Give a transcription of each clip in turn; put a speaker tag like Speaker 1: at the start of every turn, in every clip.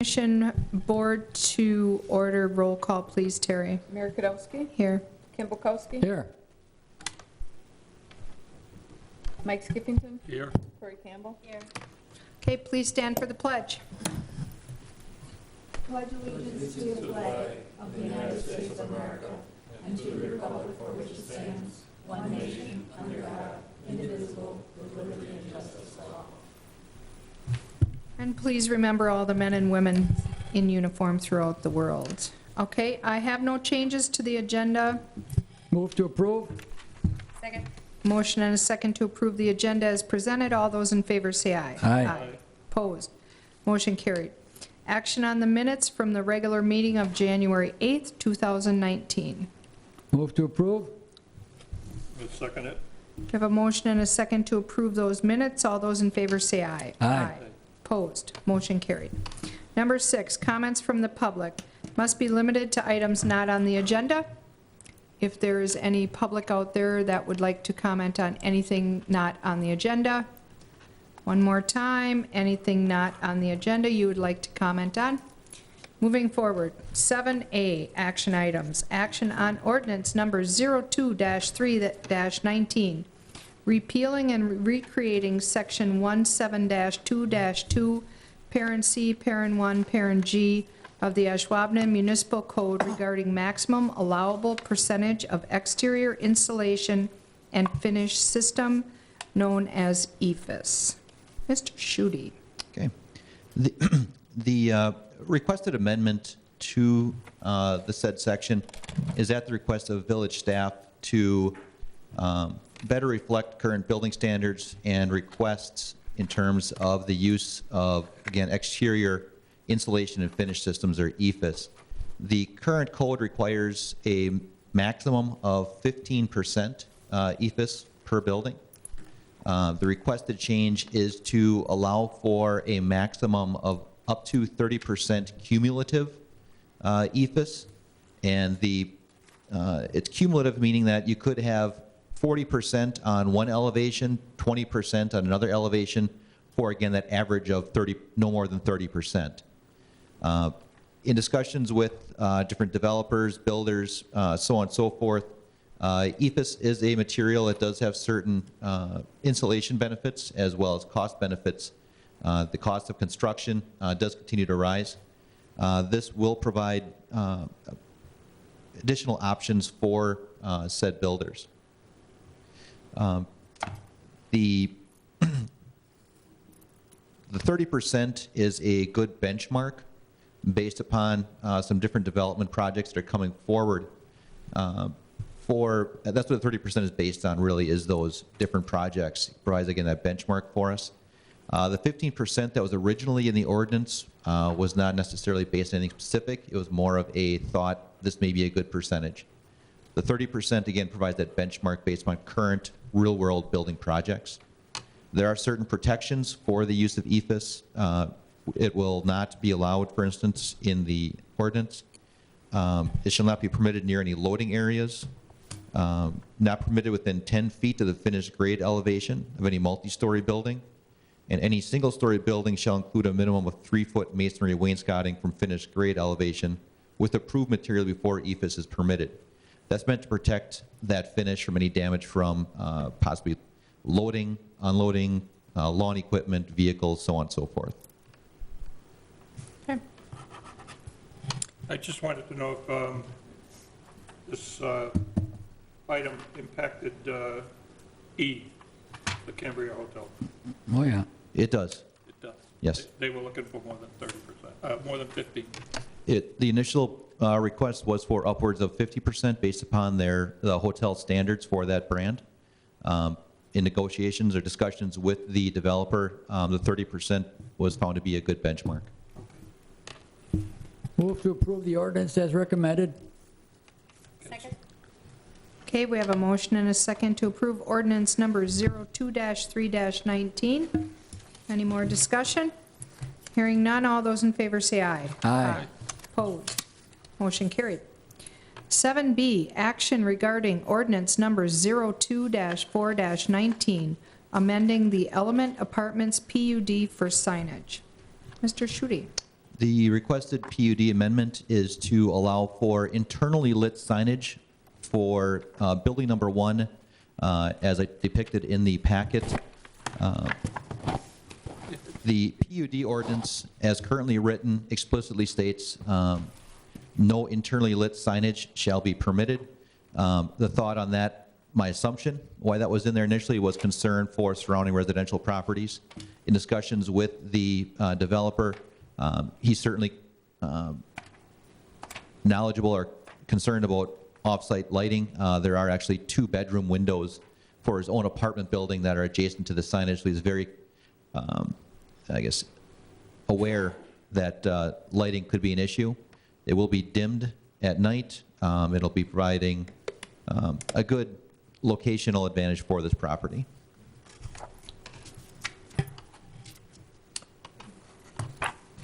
Speaker 1: Commission Board to order. Roll call, please, Terry.
Speaker 2: Mayor Kadowski,
Speaker 1: Here.
Speaker 2: Kim Bukowski,
Speaker 3: Here.
Speaker 2: Mike Skippington,
Speaker 4: Here.
Speaker 2: Corey Campbell. Here.
Speaker 1: Okay, please stand for the pledge.
Speaker 5: Pledge allegiance to the flag of the United States of America and to the republic for which it stands, one nation, under God, indivisible, with liberty and justice for all.
Speaker 1: And please remember all the men and women in uniform throughout the world. Okay, I have no changes to the agenda.
Speaker 3: Move to approve.
Speaker 2: Second.
Speaker 1: Motion and a second to approve the agenda as presented. All those in favor say aye.
Speaker 3: Aye.
Speaker 1: Opposed? Motion carried. Action on the minutes from the regular meeting of January 8th, 2019.
Speaker 3: Move to approve.
Speaker 4: I'll second it.
Speaker 1: We have a motion and a second to approve those minutes. All those in favor say aye.
Speaker 3: Aye.
Speaker 1: Opposed? Motion carried. Number 6, comments from the public must be limited to items not on the agenda. If there is any public out there that would like to comment on anything not on the agenda, one more time, anything not on the agenda you would like to comment on? Moving forward, 7A, action items. Action on ordinance number 02-3-19, repealing and recreating section 17-2-2, parent C, parent 1, parent G of the Ashwaubenon Municipal Code regarding maximum allowable percentage of exterior insulation and finish system known as EFIS. Mr. Schutte.
Speaker 6: Okay. The requested amendment to the said section is at the request of village staff to better reflect current building standards and requests in terms of the use of, again, exterior insulation and finish systems, or EFIS. The current code requires a maximum of 15% EFIS per building. The requested change is to allow for a maximum of up to 30% cumulative EFIS, and it's cumulative, meaning that you could have 40% on one elevation, 20% on another elevation, for again that average of no more than 30%. In discussions with different developers, builders, so on and so forth, EFIS is a material that does have certain insulation benefits as well as cost benefits. The cost of construction does continue to rise. This will provide additional options for said builders. The 30% is a good benchmark based upon some different development projects that are coming forward. That's what the 30% is based on, really, is those different projects. It provides, again, that benchmark for us. The 15% that was originally in the ordinance was not necessarily based on anything specific. It was more of a thought, this may be a good percentage. The 30%, again, provides that benchmark based on current real-world building projects. There are certain protections for the use of EFIS. It will not be allowed, for instance, in the ordinance. It shall not be permitted near any loading areas. Not permitted within 10 feet of the finished grade elevation of any multi-story building. And any single-story building shall include a minimum of 3-foot masonry wainscoting from finished grade elevation with approved material before EFIS is permitted. That's meant to protect that finish from any damage from possibly loading, unloading, lawn equipment, vehicles, so on and so forth.
Speaker 1: Okay.
Speaker 4: I just wanted to know if this item impacted E, the Cambria Hotel.
Speaker 3: Oh, yeah.
Speaker 6: It does.
Speaker 4: It does.
Speaker 6: Yes.
Speaker 4: They were looking for more than 30%, more than 50.
Speaker 6: The initial request was for upwards of 50% based upon the hotel standards for that brand. In negotiations or discussions with the developer, the 30% was found to be a good benchmark.
Speaker 3: Move to approve the ordinance as recommended.
Speaker 2: Second.
Speaker 1: Okay, we have a motion and a second to approve ordinance number 02-3-19. Any more discussion? Hearing none, all those in favor say aye.
Speaker 3: Aye.
Speaker 1: Opposed? Motion carried. 7B, action regarding ordinance number 02-4-19, amending the Element Apartments PUD for signage. Mr. Schutte.
Speaker 6: The requested PUD amendment is to allow for internally lit signage for building number 1, as depicted in the packet. The PUD ordinance, as currently written, explicitly states no internally lit signage shall be permitted. The thought on that, my assumption, why that was in there initially, was concern for surrounding residential properties. In discussions with the developer, he's certainly knowledgeable or concerned about off-site lighting. There are actually 2 bedroom windows for his own apartment building that are adjacent to the signage, so he's very, I guess, aware that lighting could be an issue. It will be dimmed at night. It'll be providing a good locational advantage for this property.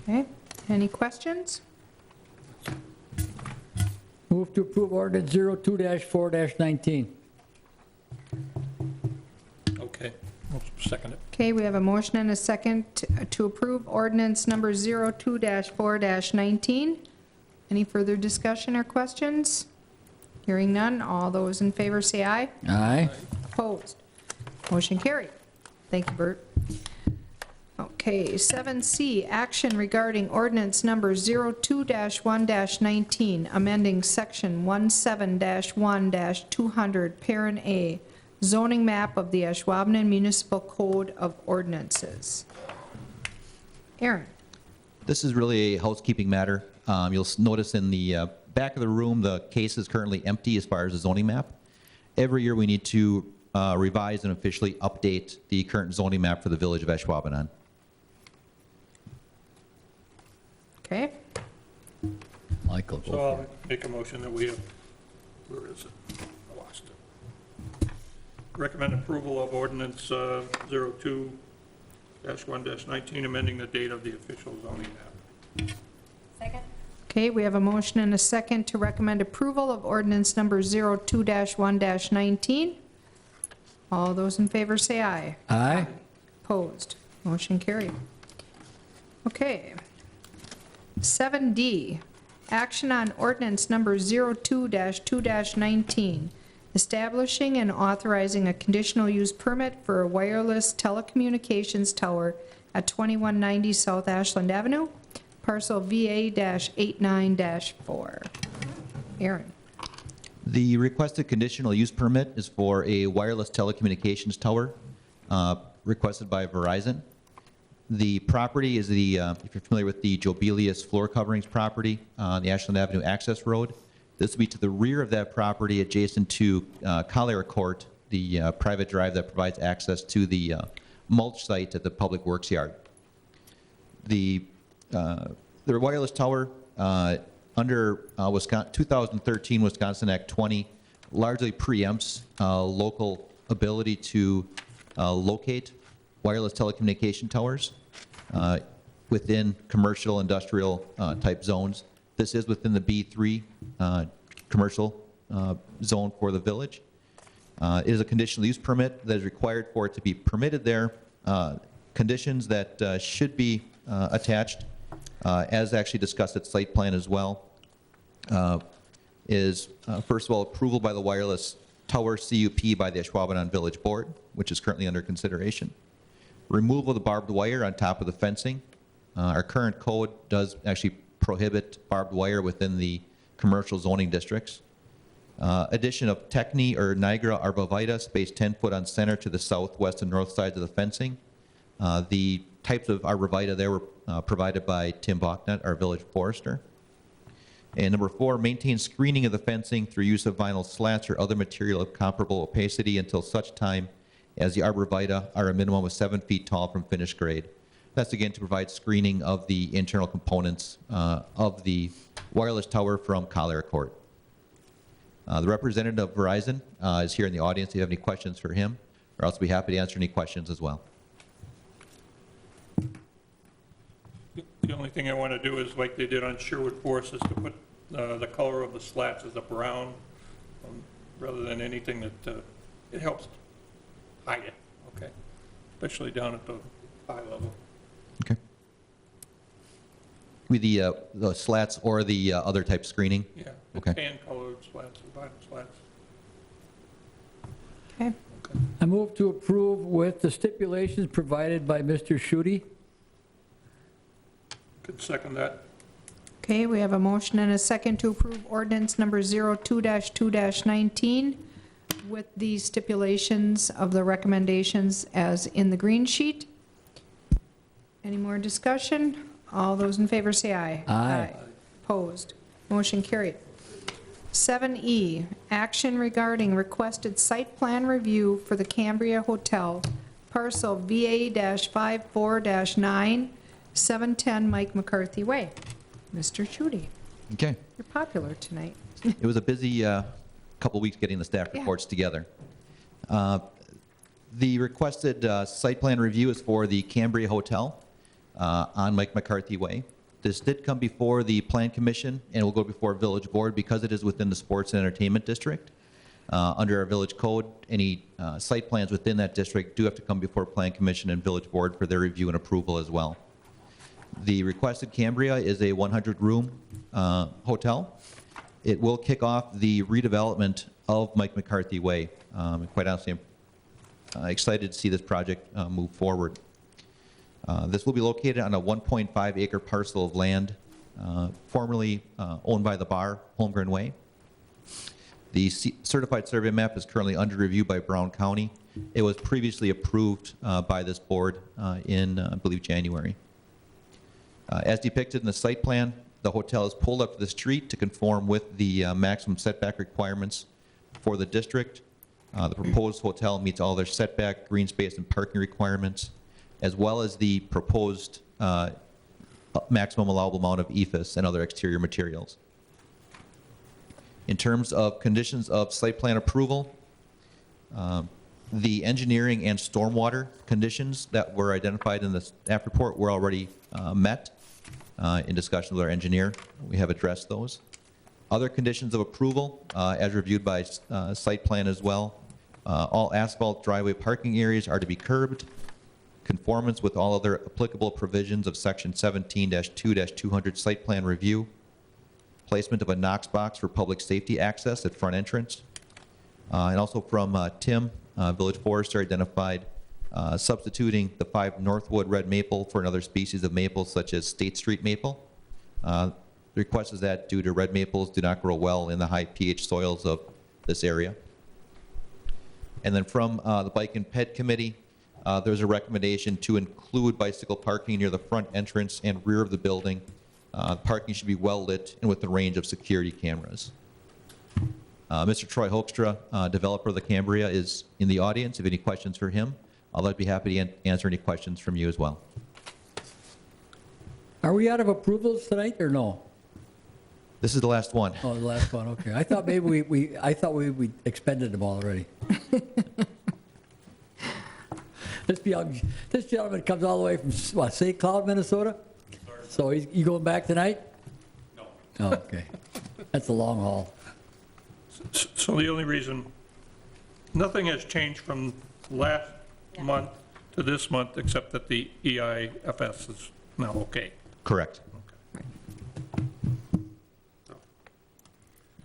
Speaker 1: Okay, any questions?
Speaker 3: Move to approve ordinance 02-4-19.
Speaker 4: Okay, I'll second it.
Speaker 1: Okay, we have a motion and a second to approve ordinance number 02-4-19. Any further discussion or questions? Hearing none, all those in favor say aye.
Speaker 3: Aye.
Speaker 1: Opposed? Motion carried. Thank you, Bert. Okay, 7C, action regarding ordinance number 02-1-19, amending section 17-1-200, Pern A, zoning map of the Ashwaubenon Municipal Code of Ordinances. Aaron?
Speaker 6: This is really a housekeeping matter. You'll notice in the back of the room, the case is currently empty as far as the zoning map. Every year, we need to revise and officially update the current zoning map for the village of Ashwaubenon.
Speaker 1: Okay,
Speaker 3: Michael, go
Speaker 4: So
Speaker 3: for
Speaker 4: I'll
Speaker 3: it.
Speaker 4: make a motion that we have, where is it? I lost it. Recommend approval of ordinance 02-1-19, amending the date of the official zoning map.
Speaker 2: Second?
Speaker 1: okay, we have a motion and a second to recommend approval of ordinance number 02-1-19. All those in favor say aye.
Speaker 3: Aye.
Speaker 1: Opposed? Motion carried. Okay. 7D, action on ordinance number 02-2-19, establishing and authorizing a conditional use permit for a wireless telecommunications tower at 2190 South Ashland Avenue, parcel VA-89-4. Aaron?
Speaker 6: The requested conditional use permit is for a wireless telecommunications tower requested by Verizon. The property is the, if you're familiar with the Jobelius floor coverings property on the Ashland Avenue access road, this will be to the rear of that property adjacent to Collier Court, the private drive that provides access to the mulch site at the Public Works Yard. The wireless tower under 2013 Wisconsin Act 20 largely preempts local ability to locate wireless telecommunication towers within commercial, industrial type zones. This is within the B3 commercial zone for the village. It is a conditional use permit that is required for it to be permitted there. Conditions that should be attached, as actually discussed at site plan as well, is first of all, approval by the wireless tower CUP by the Ashwaubenon Village Board, which is currently under consideration. Removal of the barbed wire on top of the fencing. Our current code does actually prohibit barbed wire within the commercial zoning districts. Addition of Techni or Niagara arborvitae, spaced 10 foot on center to the south, west, and north sides of the fencing. The types of arborvitae there were provided by Tim Bachnet, our village forester. And number 4, maintain screening of the fencing through use of vinyl slats or other material of comparable opacity until such time as the arborvitae are a minimum of 7 feet tall from finished grade. That's again to provide screening of the internal components of the wireless tower from Collier Court. The representative of Verizon is here in the audience. If you have any questions for him, or else we'll be happy to answer any questions as well.
Speaker 4: The only thing I want to do is, like they did on Sherwood Forest, is to put the color of the slats as a brown, rather than anything that, it helps hide it, okay? Especially down at the eye level.
Speaker 6: Okay. The slats or the other type screening?
Speaker 4: Yeah.
Speaker 6: Okay.
Speaker 4: Tan-colored slats, vinyl slats.
Speaker 1: Okay.
Speaker 3: I move to approve with the stipulations provided by Mr. Schutte.
Speaker 4: Could second that.
Speaker 1: Okay, we have a motion and a second to approve ordinance number 02-2-19 with the stipulations of the recommendations as in the green sheet. Any more discussion? All those in favor say aye.
Speaker 3: Aye.
Speaker 1: Opposed? Motion carried. 7E, action regarding requested site plan review for the Cambria Hotel, parcel VA-54-9, 710 Mike McCarthy Way. Mr. Schutte,
Speaker 6: Okay.
Speaker 1: you're popular tonight.
Speaker 6: It was a busy couple weeks getting the staff
Speaker 1: Yeah.
Speaker 6: reports together. The requested site plan review is for the Cambria Hotel on Mike McCarthy Way. This did come before the Plan Commission and will go before Village Board because it is within the Sports and Entertainment District. Under our village code, any site plans within that district do have to come before Plan Commission and Village Board for their review and approval as well. The requested Cambria is a 100-room hotel. It will kick off the redevelopment of Mike McCarthy Way. And quite honestly, I'm excited to see this project move forward. This will be located on a 1.5-acre parcel of land formerly owned by the bar, Holmgren Way. The certified survey map is currently under review by Brown County. It was previously approved by this board in, I believe, January. As depicted in the site plan, the hotel is pulled up to the street to conform with the maximum setback requirements for the district. The proposed hotel meets all their setback, green space, and parking requirements, as well as the proposed maximum allowable amount of EFS and other exterior materials. In terms of conditions of site plan approval, the engineering and stormwater conditions that were identified in the staff report were already met in discussion with our engineer. We have addressed those. Other conditions of approval, as reviewed by site plan as well, all asphalt driveway parking areas are to be curbed. Conformance with all other applicable provisions of section 17-2-200 site plan review. Placement of a Knox box for public safety access at front entrance. And also from Tim, Village Forester identified substituting the 5 Northwood red maple for another species of maple such as State Street maple. The request is that due to red maples do not grow well in the high pH soils of this area. And then from the Bike and Ped Committee, there's a recommendation to include bicycle parking near the front entrance and rear of the building. Parking should be well lit and within range of security cameras. Mr. Troy Hoekstra, developer of the Cambria, is in the audience. If any questions for him, I'd be happy to answer any questions from you as well.
Speaker 3: Are we out of approvals tonight, or no?
Speaker 6: This is the last one.
Speaker 3: Oh, the last one, okay. I thought maybe we expended them all already. This gentleman comes all the way from, what, St. Cloud, Minnesota? So you going back tonight?
Speaker 4: No.
Speaker 3: Oh, okay. That's a long haul.
Speaker 4: So the only reason, nothing has changed from last month to this month, except that the EIFS is now okay.
Speaker 6: Correct.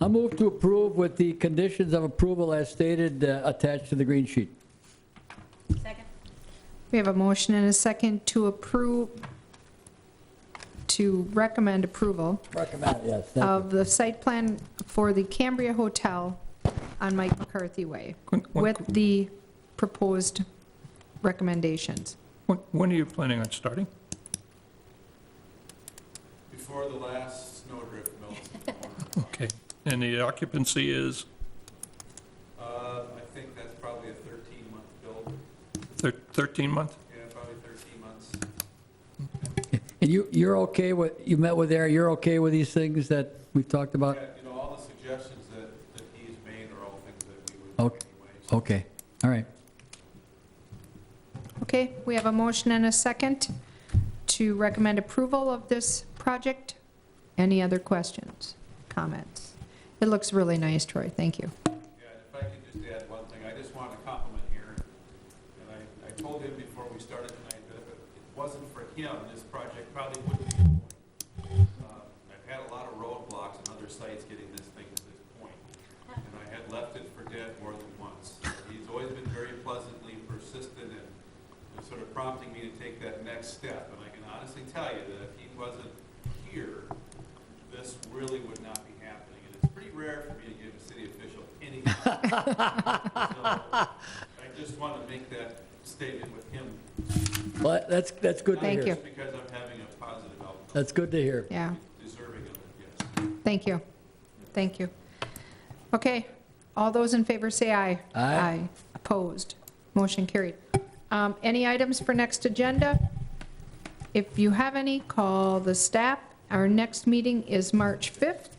Speaker 3: I'll move to approve with the conditions of approval as stated attached to the green sheet.
Speaker 2: Second.
Speaker 1: We have a motion and a second to approve, to recommend approval
Speaker 3: Recommend, yes, thank you.
Speaker 1: of the site plan for the Cambria Hotel on Mike McCarthy Way with the proposed recommendations.
Speaker 4: When are you planning on starting?
Speaker 7: Before the last snowdrift melts.
Speaker 4: Okay. And the occupancy is
Speaker 7: I think that's probably a 13-month build.
Speaker 4: 13 month?
Speaker 7: Yeah, probably 13 months.
Speaker 3: And you're okay with, you met with Aaron, you're okay with these things that we've talked about?
Speaker 7: Yeah, you know, all the suggestions that he's made are all things that we would do
Speaker 3: Okay.
Speaker 7: anyway.
Speaker 3: Okay, all right.
Speaker 1: Okay, we have a motion and a second to recommend approval of this project. Any other questions, comments? It looks really nice, Troy, thank you.
Speaker 7: Yeah, and if I could just add one thing, I just want to compliment Aaron. And I told him before we started tonight that if it wasn't for him, this project probably wouldn't be going. oversights getting this thing to this point. And I had left it for dead more than once. He's always been very pleasantly persistent and sort of prompting me to take that next step. And I can honestly tell you that if he wasn't here, this really would not be happening. And it's pretty rare for me to give a city official anything. So I just want to make that statement with him.
Speaker 3: Well, that's good to
Speaker 1: Thank
Speaker 3: hear.
Speaker 1: you.
Speaker 7: Not just because I'm having a positive outcome.
Speaker 3: That's good to hear.
Speaker 1: Yeah,
Speaker 7: Deserving of it, yes.
Speaker 1: thank you. Thank you. Okay, all those in favor say aye.
Speaker 3: Aye.
Speaker 1: Opposed? Motion carried. Any items for next agenda? If you have any, call the staff. Our next meeting is March 5th.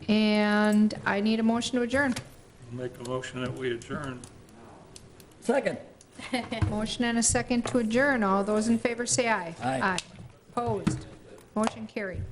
Speaker 1: And I need a motion to adjourn.
Speaker 4: Make a motion that we adjourn.
Speaker 3: Second.
Speaker 1: Motion and a second to adjourn. All those in favor say aye.
Speaker 3: Aye.
Speaker 1: Opposed? Motion carried.